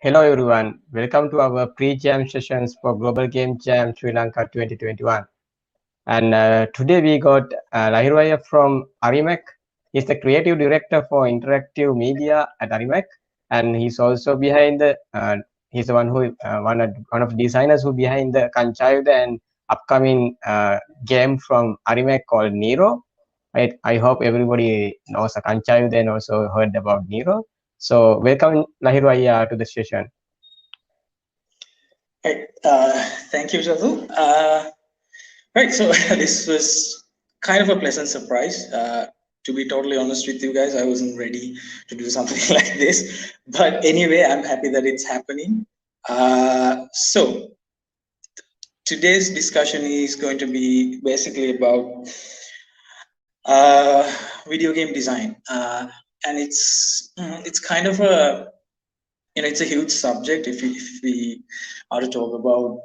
Hello everyone, welcome to our pre-jam sessions for Global Game Jam Sri Lanka 2021. And today we got Lahiru from Arimac. He's the creative director for interactive media at Arimac, and he's also behind the. He's the one who one of the designers who behind the Kanchayuda and upcoming game from Arimac called Nero. I hope everybody knows the Kanchayuda and also heard about Nero. So welcome Lahiru to the session. Right. Thank you, Jadhu. Right. So this was kind of a pleasant surprise. To be totally honest with you guys, I wasn't ready to do something like this. But anyway, I'm happy that it's happening. So today's discussion is going to be basically about video game design, and it's kind of a it's a huge subject if we are to talk about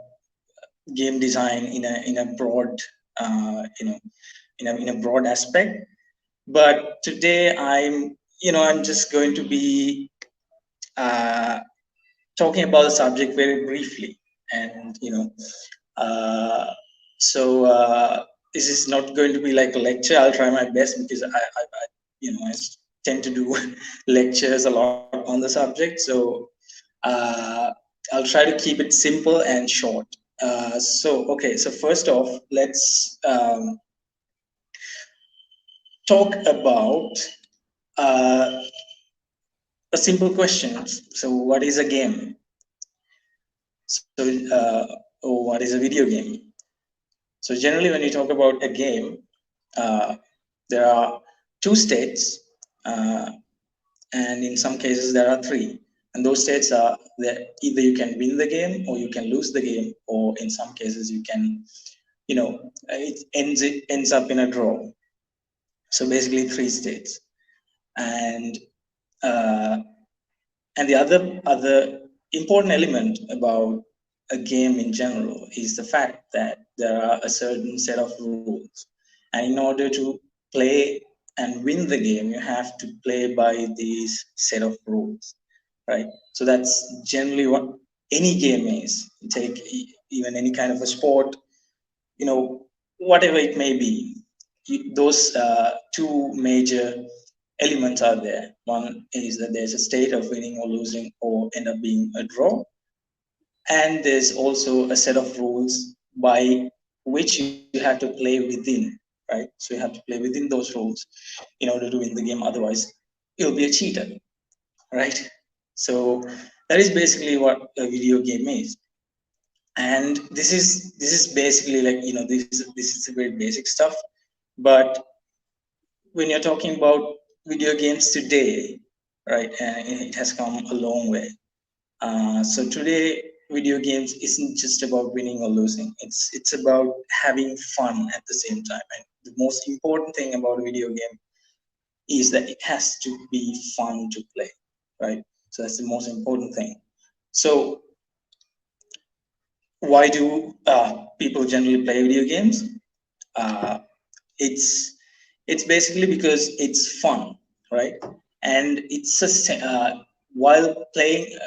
game design in a broad in a broad aspect. But today I'm just going to be uh, talking about the subject very briefly, and uh, so this is not going to be like a lecture. I'll try my best because I tend to do lectures a lot on the subject, so uh, I'll try to keep it simple and short. So first off, let's talk about uh, a simple question. So, what is a game? So, or what is a video game? So, generally, when you talk about a game, uh, there are two states, and in some cases, there are three. And those states are that either you can win the game, or you can lose the game, or in some cases, you can, it ends up in a draw. So basically, three states, and uh, and the other important element about a game in general is the fact that there are a certain set of rules, and in order to play and win the game, you have to play by these set of rules, right? So that's generally what any game is. Take even any kind of a sport, whatever it may be. Those two major elements are there. One is that there's a state of winning or losing or end up being a draw. And there's also a set of rules by which you have to play within, right? So you have to play within those rules in order to win the game. Otherwise, you'll be a cheater, right? So that is basically what a video game is. And this is basically like this is very basic stuff. But when you're talking about video games today, right, it has come a long way. So today, video games isn't just about winning or losing. It's about having fun at the same time. And the most important thing about a video game is that it has to be fun to play, right? So that's the most important thing. So why do people generally play video games? Uh, it's it's basically because it's fun, right? And it's while playing,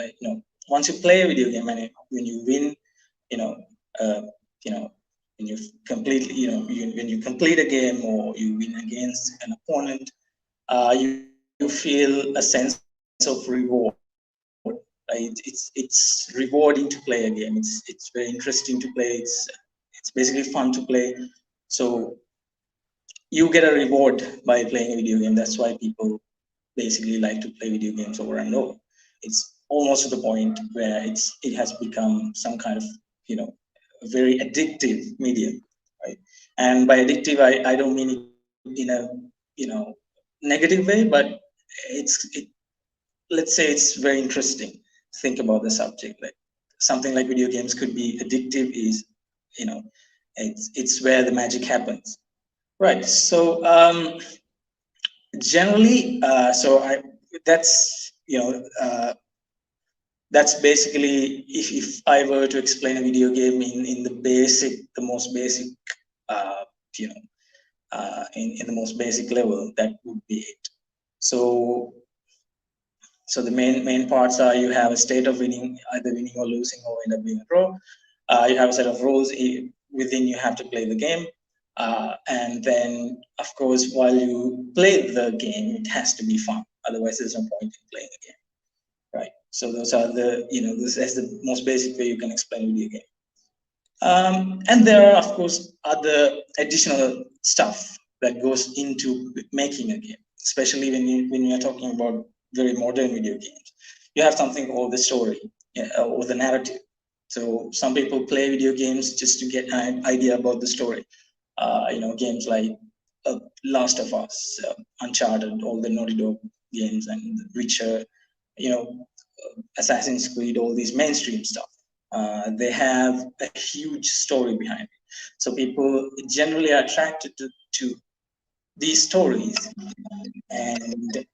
once you play a video game and when you win, you know, uh, you know, when you complete, when you complete a game or you win against an opponent, you feel a sense of reward. Right? It's rewarding to play a game. It's very interesting to play. It's basically fun to play. So you get a reward by playing a video game. That's why people basically like to play video games over and over. It's almost to the point where it has become some kind of very addictive medium, right? And by addictive, I don't mean it in a negative way, but it let's say it's very interesting to think about the subject. Like something like video games could be addictive is you know it's where the magic happens. Right. So generally, so I that's that's basically if I were to explain a video game in the most basic, uh, you know, in the most basic level, that would be it. So So the main parts are you have a state of winning, either winning or losing, or end up being a draw. You have a set of rules within you have to play the game. And then, of course, while you play the game, it has to be fun. Otherwise, there's no point in playing the game, right? So those are the, this is the most basic way you can explain video game. And there are, of course, other additional stuff that goes into making a game, especially when you are talking about very modern video games. You have something called the story or the narrative. So some people play video games just to get an idea about the story. Games like Last of Us, Uncharted, all the Naughty Dog games, and Witcher, Assassin's Creed, all these mainstream stuff. They have a huge story behind it. So people generally are attracted to these stories, and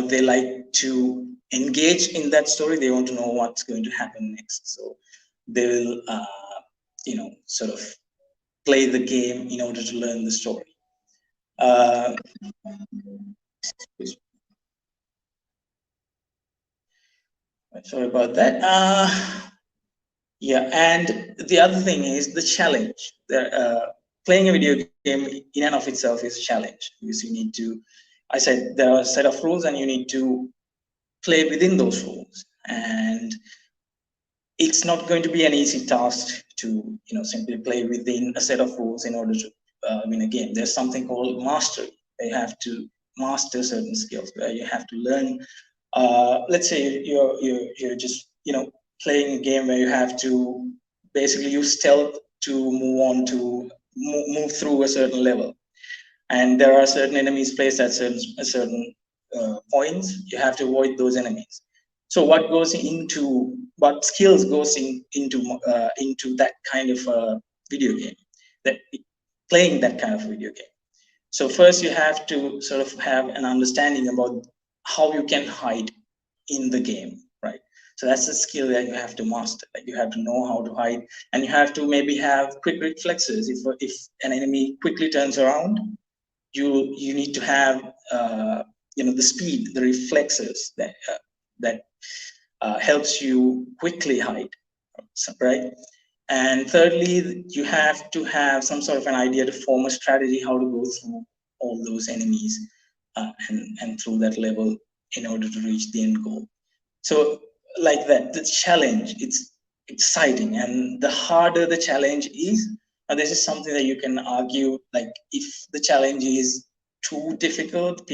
they like to engage in that story. They want to know what's going to happen next. So they will, sort of play the game in order to learn the story. Sorry about that. Yeah, and the other thing is the challenge. Playing a video game in and of itself is a challenge, because you need to, I said, there are a set of rules and you need to play within those rules. And it's not going to be an easy task to, simply play within a set of rules in order to win a game. There's something called mastery. You have to master certain skills where you have to learn. Let's say you're just, playing a game where you have to basically use stealth to move through a certain level, and there are certain enemies placed at certain points. You have to avoid those enemies. So what skills goes into that kind of video game, that playing that kind of video game. So first you have to sort of have an understanding about how you can hide in the game, right? So that's a skill that you have to master. Like, you have to know how to hide, and you have to maybe have quick reflexes. If an enemy quickly turns around, you need to have the speed, the reflexes that helps you quickly hide, right? And thirdly, you have to have some sort of an idea to form a strategy how to go through all those enemies and through that level in order to reach the end goal. So like that, the challenge, it's exciting. And the harder the challenge is, this is something that you can argue, like, if the challenge is too difficult,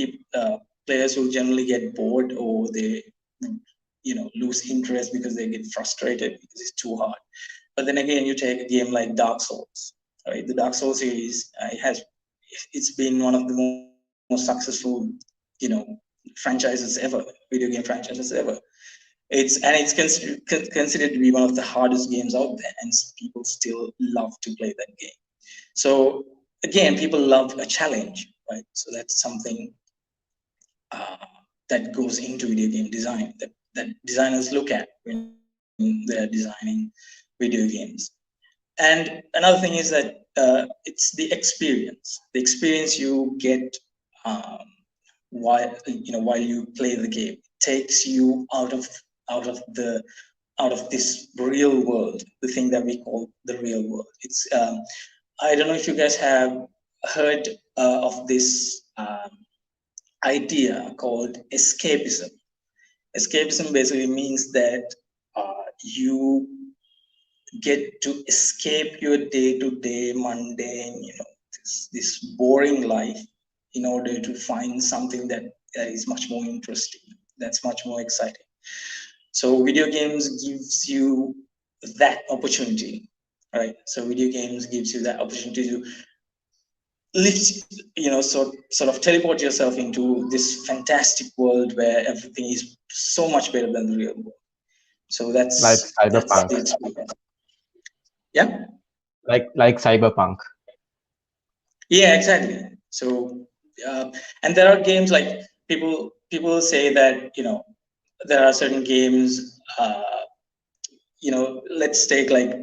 players will generally get bored, or they lose interest because they get frustrated because it's too hard. But then again, you take a game like Dark Souls, right? The Dark Souls series, it's been one of the most successful, franchises ever, video game franchises ever. It's considered to be one of the hardest games out there, and people still love to play that game. So again, people love a challenge, right? So that's something that goes into video game design, that designers look at when they're designing video games. And another thing is that it's the experience you get while you play the game. It takes you out of this real world, the thing that we call the real world. It's I don't know if you guys have heard of this idea called escapism. Escapism basically means that you get to escape your day-to-day mundane, this boring life, in order to find something that is much more interesting, that's much more exciting. So video games gives you that opportunity, right? So video games gives you that opportunity to lift, sort of teleport yourself into this fantastic world where everything is so much better than the real world. So that's Cyberpunk. the experience. Yeah. Like Cyberpunk. Yeah, exactly. So, and there are games like people say that there are certain games. Let's take like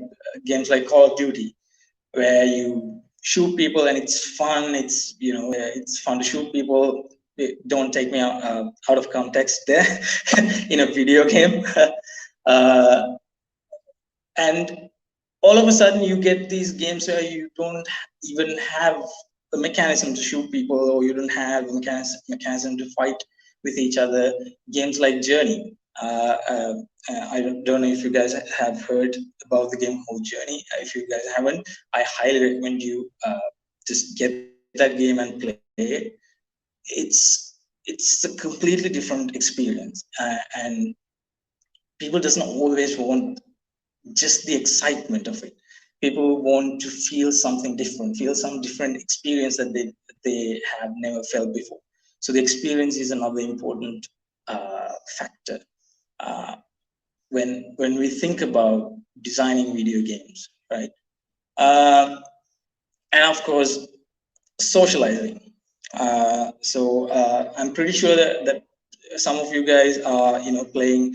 games like Call of Duty, where you shoot people and it's fun. It's fun to shoot people don't take me out of context there in a video game. And all of a sudden you get these games where you don't even have a mechanism to shoot people, or you don't have a mechanism to fight with each other. Games like Journey. I don't know if you guys have heard about the game called Journey. If you guys haven't, I highly recommend you just get that game and play it. It's a completely different experience, and people doesn't always want just the excitement of it. People want to feel something different, feel some different experience that they have never felt before. So the experience is another important factor when we think about designing video games, right? And of course, socializing. I'm pretty sure that some of you guys are playing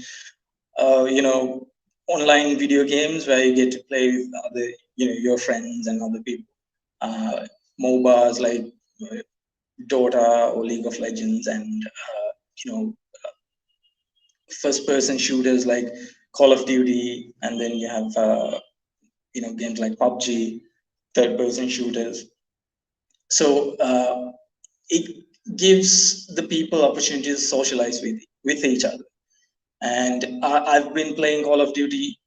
online video games where you get to play with other your friends and other people. MOBAs like Dota or League of Legends, and first person shooters like Call of Duty, and then you have games like PUBG, third person shooters. So it gives the people opportunities to socialize with each other. And I've been playing Call of Duty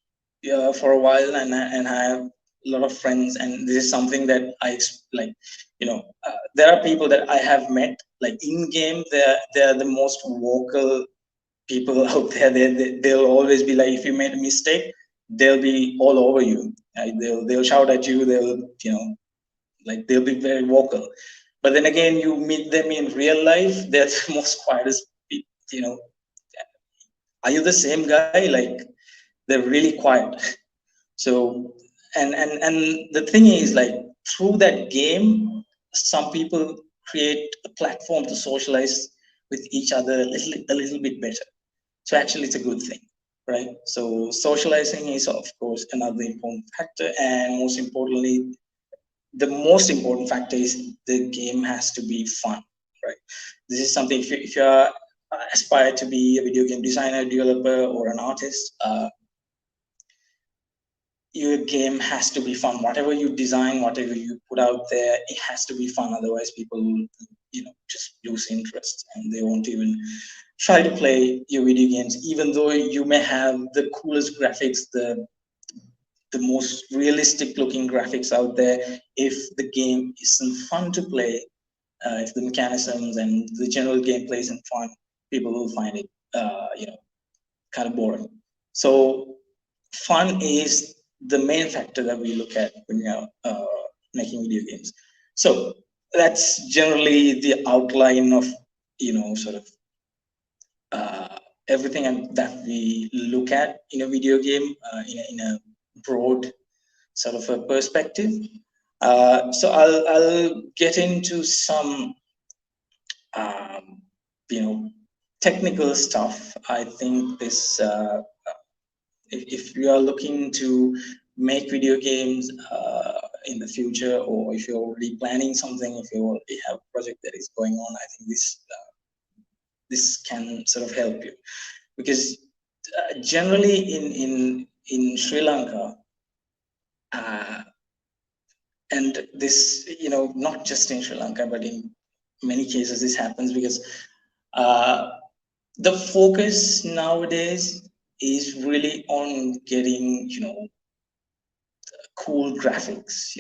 for a while, and I have a lot of friends, and this is something that I like. There are people that I have met like in game. They're the most vocal people out there. They'll always be like, if you made a mistake, they'll be all over you. Right? They'll shout at you. They'll be very vocal. But then again, you meet them in real life, they're the most quietest people. Are you the same guy? Like, they're really quiet. So and the thing is, like, through that game, some people create a platform to socialize with each other a little bit better. So actually it's a good thing, right? So socializing is of course another important factor, and the most important factor is the game has to be fun, right? This is something, if you are aspire to be a video game designer, developer, or an artist, your game has to be fun. Whatever you design, whatever you put out there, it has to be fun. Otherwise, people will, just lose interest, and they won't even try to play your video games, even though you may have the coolest graphics, the most realistic looking graphics out there. If the game isn't fun to play, if the mechanisms and the general gameplay isn't fun, people will find it, kind of boring. So fun is the main factor that we look at when we are making video games. So that's generally the outline of, sort of everything that we look at in a video game, in a broad sort of a perspective. So I'll get into some, technical stuff. I think this, if you are looking to make video games in the future, or if you're already planning something, if you already have a project that is going on, I think this can sort of help you, because generally in Sri Lanka, and this, not just in Sri Lanka, but in many cases this happens because the focus nowadays is really on getting, cool graphics.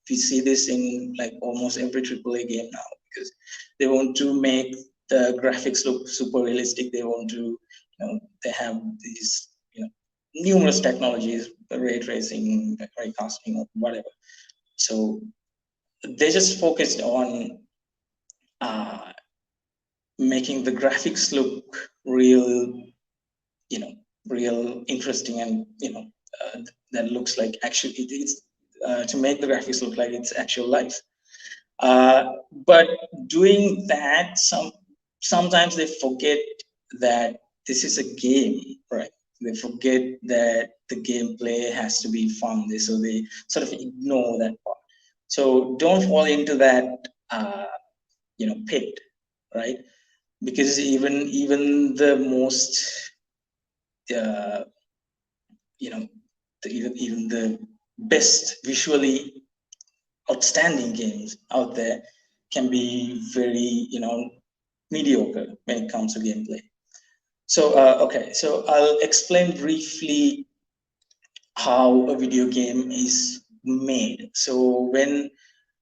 We see this in like almost every AAA game now, because they want to make the graphics look super realistic. They want to, they have these, numerous technologies, ray tracing, ray casting, or whatever. So they just focused on making the graphics look real, real interesting, and that looks like actually it's to make the graphics look like it's actual life. But doing that, sometimes they forget that this is a game, right? They forget that the gameplay has to be fun. So they sort of ignore that part. So don't fall into that, pit, right? Because even the most even the best visually outstanding games out there can be very mediocre when it comes to gameplay. So okay, so I'll explain briefly how a video game is made. So when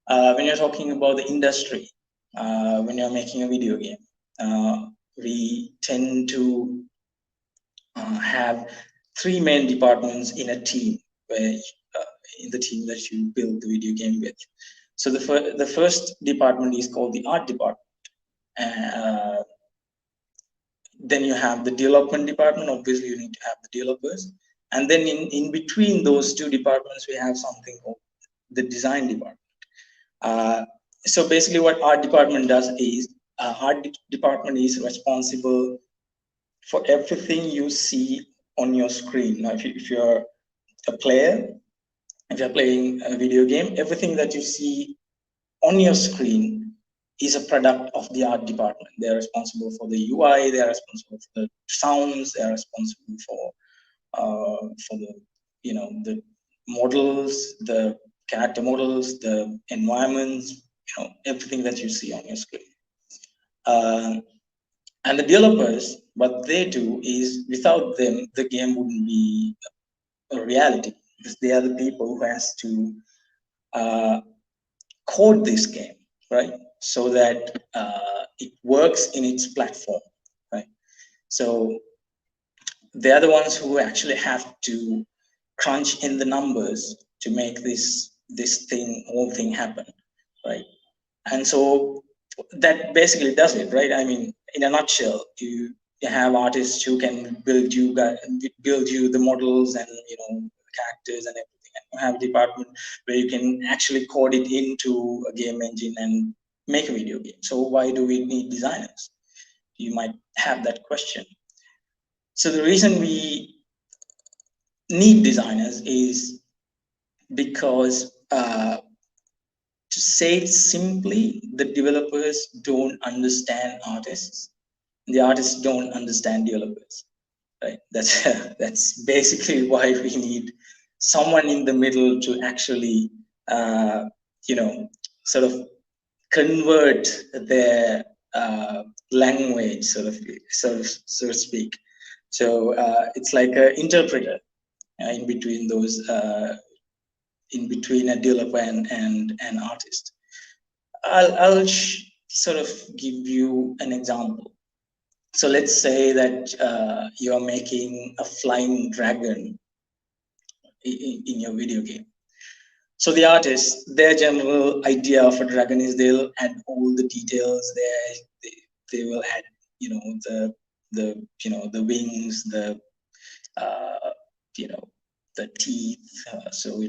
you're talking about the industry, when you're making a video game, we tend to have three main departments in a team, where in the team that you build the video game with. So the first department is called the art department. Then you have the development department. Obviously, you need to have the developers. And then in between those two departments, we have something called the design department. So basically, what art department does is art department is responsible for everything you see on your screen. Now, if you're a player, if you're playing a video game, everything that you see on your screen is a product of the art department. They're responsible for the UI, they're responsible for the sounds, they're responsible for the the models, the character models, the environments, everything that you see on your screen. And the developers, what they do is, without them, the game wouldn't be a reality, because they are the people who has to code this game, right? So that it works in its platform, right? So they are the ones who actually have to crunch in the numbers to make this whole thing happen, right? And so that basically does it, right? I mean, in a nutshell, you have artists who can build you the models and characters and everything, and you have a department where you can actually code it into a game engine and make a video game. So why do we need designers? You might have that question. So the reason we need designers is because to say it simply, the developers don't understand artists. The artists don't understand developers, right? That's basically why we need someone in the middle to actually, sort of convert their language, so to speak. So it's like an interpreter in between those. In between a developer and an artist. I'll sort of give you an example. So let's say that you're making a flying dragon in your video game. So the artist, their general idea of a dragon is they'll add all the details there. They will add, the wings, the the teeth. So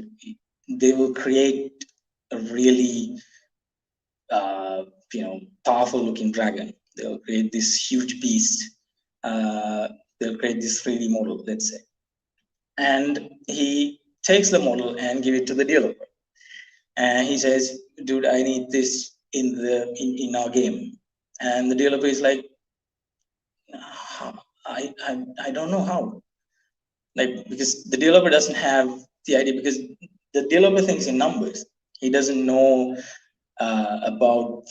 they will create a really powerful looking dragon. They'll create this huge beast. They'll create this 3D model, let's say, and he takes the model and give it to the developer, and he says, dude, I need this in our game. And the developer is like, I don't know how, like, because the developer doesn't have the idea, because the developer thinks in numbers. He doesn't know about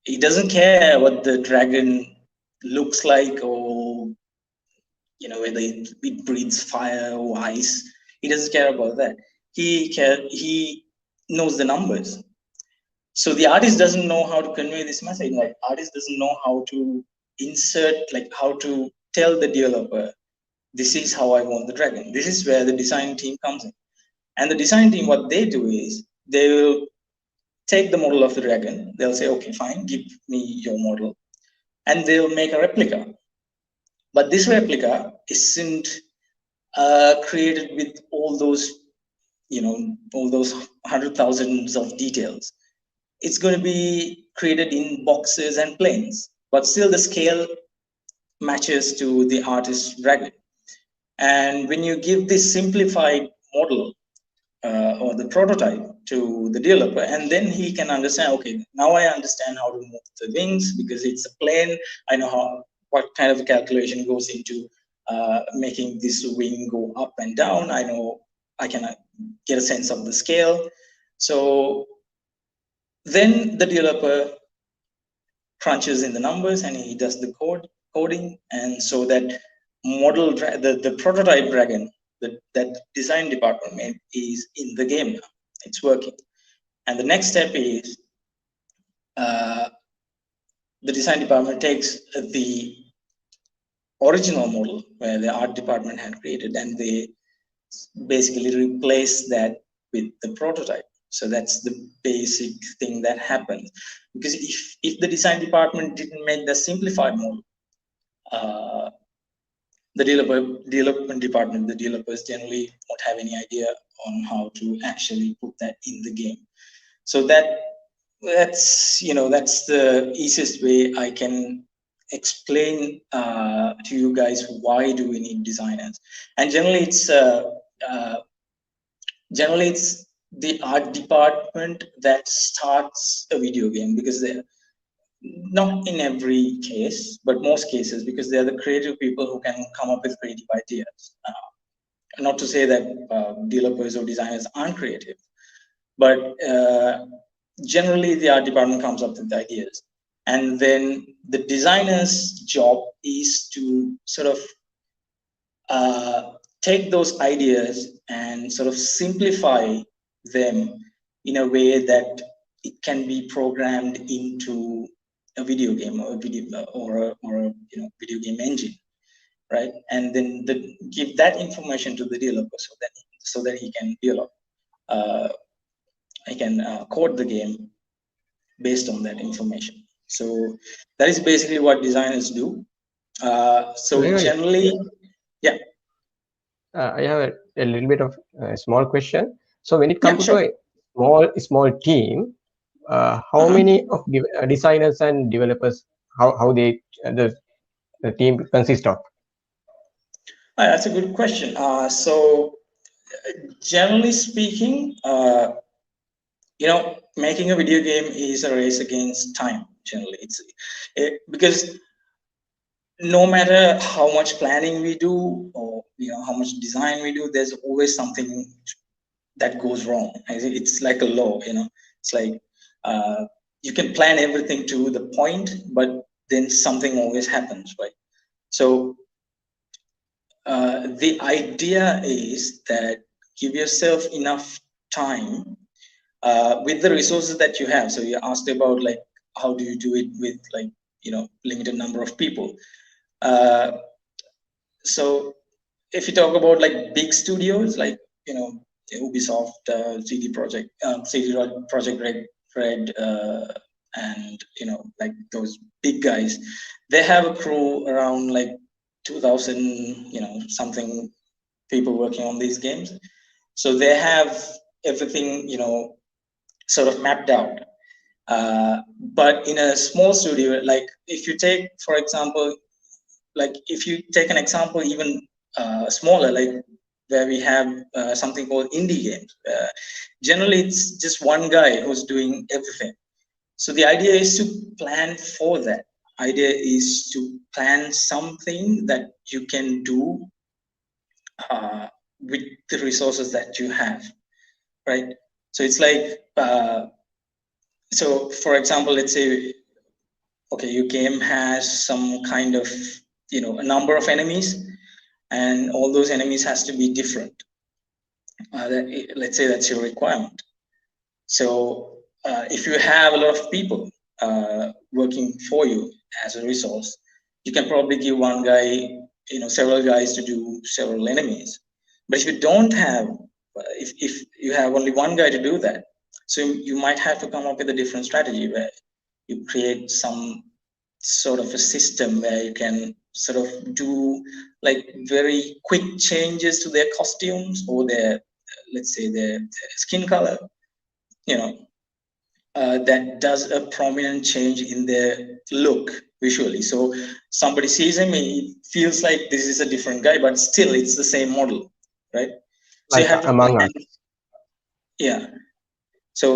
he doesn't care what the dragon looks like, or whether it breathes fire or ice. He doesn't care about that. He knows the numbers. So the artist doesn't know how to convey this message. Like, artist doesn't know how to insert, like how to tell the developer, this is how I want the dragon. This is where the design team comes in. And the design team, what they do is, they will take the model of the dragon. They'll say, okay, fine, give me your model. And they'll make a replica. But this replica isn't created with all those, all those 100,000s of details. It's going to be created in boxes and planes, but still the scale matches to the artist's dragon. And when you give this simplified model, or the prototype to the developer, and then he can understand, okay, now I understand how to move the wings because it's a plane. I know what kind of calculation goes into making this wing go up and down. I know I can get a sense of the scale. So then the developer crunches in the numbers and he does the coding, and so that model, the prototype dragon that design department made is in the game now. It's working. And the next step is the design department takes the original model where the art department had created, and they basically replace that with the prototype. So that's the basic thing that happens. Because if the design department didn't make the simplified model, the development department, the developers generally won't have any idea on how to actually put that in the game. So that's the easiest way I can explain to you guys why do we need designers. And generally it's the art department that starts a video game, because they're not in every case, but most cases, because they're the creative people who can come up with creative ideas. Not to say that developers or designers aren't creative, but generally the art department comes up with ideas, and then the designer's job is to sort of take those ideas and sort of simplify them in a way that it can be programmed into a video game or a video game engine, right? And then give that information to the developer so that he can develop, I can code the game based on that information. So that is basically what designers do. So generally, yeah. I have a little bit of a small question. So when it comes to a small team, how many of designers and developers, how the team consists of? That's a good question. So generally speaking, making a video game is a race against time. Generally, because no matter how much planning we do, or how much design we do, there's always something that goes wrong. I think it's like a law. It's like you can plan everything to the point, but then something always happens, right? So the idea is that give yourself enough time with the resources that you have. So you asked about like how do you do it with like limited number of people. So if you talk about like big studios like Ubisoft, CD Projekt Red, and like those big guys, they have a crew around like 2,000 something people working on these games. So they have everything sort of mapped out. But in a small studio, like if you take, for example, like if you take an example even smaller, like where we have something called indie games, generally it's just one guy who's doing everything. So the idea is to plan for that. Idea is to plan something that you can do with the resources that you have, right? So it's like, so for example, let's say, okay, your game has some kind of, a number of enemies, and all those enemies has to be different. Let's say that's your requirement. So if you have a lot of people working for you as a resource, you can probably give one guy, several guys to do several enemies. But if you don't have, if you have only one guy to do that, so you might have to come up with a different strategy where you create some sort of a system where you can sort of do like very quick changes to their costumes or their, let's say their skin color, that does a prominent change in their look visually. So somebody sees him, it feels like this is a different guy, but still it's the same model, right? So Like you have to Among Us. yeah. So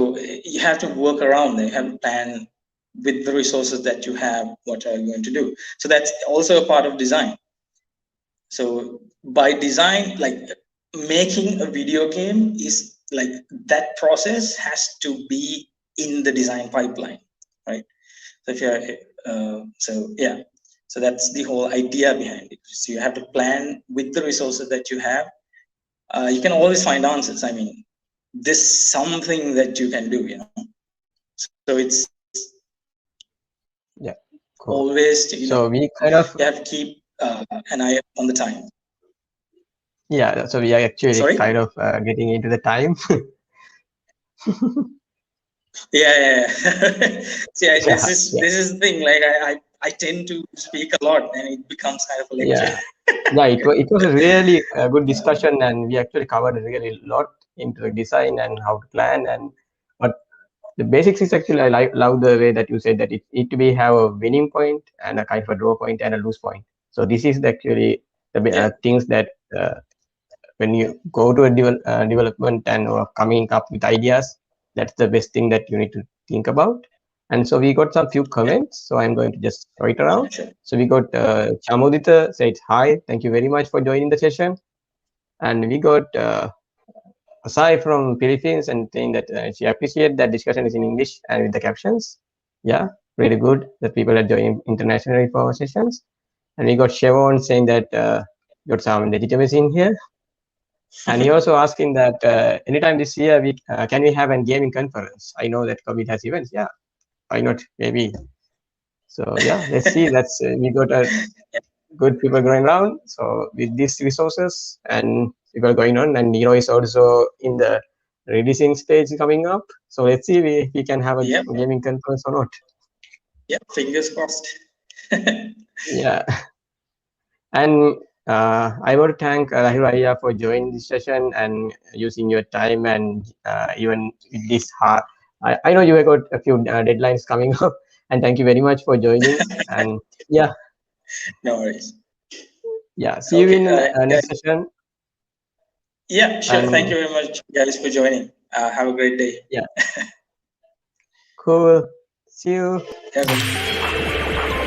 you have to work around them. You have to plan with the resources that you have. What are you going to do? So that's also a part of design. So by design, like making a video game is like that process has to be in the design pipeline, right? So if you're so yeah, so that's the whole idea behind it. So you have to plan with the resources that you have. You can always find answers. I mean, this something that you can do, you know. So it's Yeah, cool. always, you know, So we kind of, you have to keep an eye on the time. yeah, so we are actually Sorry. kind of getting into the time. Yeah. See, Yeah, yeah, this is the thing. Like I tend to speak a lot, and it becomes kind of a lecture. yeah. Yeah, it was a really good discussion, and we actually covered really a lot into the design and how to plan and what the basics is. Actually, I love the way that you said that it we have a winning point and a kind of a draw point and a lose point. So this is actually the Yeah. things that when you go to a development and coming up with ideas, that's the best thing that you need to think about. And so we got some few comments, so I'm going to just throw it around. Sure. So we got Chamudita said hi, thank you very much for joining the session. And we got Asai from Philippines and saying that she appreciate that discussion is in English and with the captions. Yeah, really good that people are joining internationally for our sessions. And we got Shevon saying that got some legitimacy in here. And he also asking that anytime this year we can we have a gaming conference? I know that COVID has events. Yeah, why not? Maybe. So yeah, let's see. That's we got a good people going around. So with these resources and people going on, and Nero is also in the releasing stage coming up. So let's see if we can have a Yep. gaming conference or not. Yep. Fingers crossed. Yeah, and I want to thank Lahiru for joining this session and using your time and even with this hard. I know you have got a few deadlines coming up, and thank you very much for joining. And yeah, No worries. yeah, see you Okay. in next session. Yeah. Sure. Thank And you very much, guys, for joining. Have a great day. yeah, cool. See you. Yeah.